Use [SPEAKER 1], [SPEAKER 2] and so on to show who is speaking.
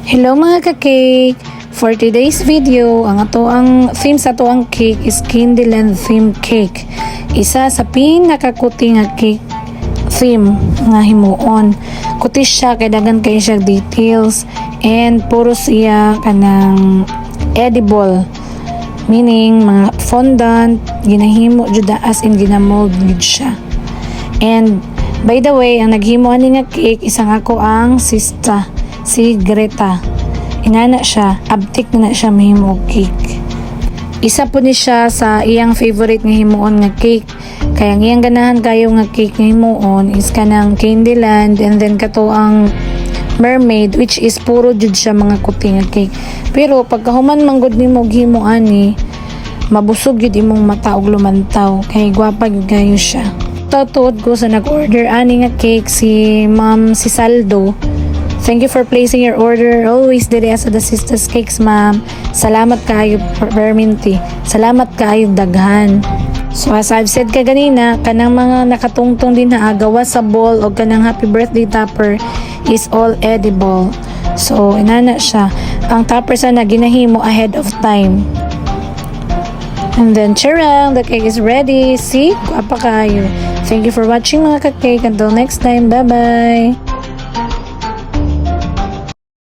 [SPEAKER 1] Hello mga ka-cake! For today's video, ang theme sa ato ang cake is Candyland theme cake. Isa sa pinakakuti nga cake theme nga himuon. Kutis siya kay daghan kay siya details and puro siya kanang edible. Meaning mga fondant ginahimo jud as in ginamold jud siya. And by the way, ang naghimo ani nga cake isang ako ang sista si Greta. Inana siya, abtik na siya mahimo og cake. Isa po ni siya sa iyang favorite nga himuon nga cake. Kaya ang iyang ganahan kayo nga cake nga himuon is kanang Candyland and then kato ang mermaid which is puro jud siya mga kuti nga cake. Pero pagkahuman man gud nimo og himo ani, mabusog jud imong mata og lumantaw kay gwapa gyud kayo siya. Tuod ko sa nag-order ani nga cake si Ma'am si Saldo. Thank you for placing your order. Always dire sa The Sisters Cakes, ma'am. Salamat kaayo perminti. Salamat kaayo daghan. So as I've said kaganina, kanang mga nakatungtong din na agawa sa bowl o kanang happy birthday topper is all edible. So inana siya. Ang topper sana ginahimo ahead of time. And then charang, the cake is ready. See? Apa kayo. Thank you for watching mga ka-cake. Until next time, bye-bye.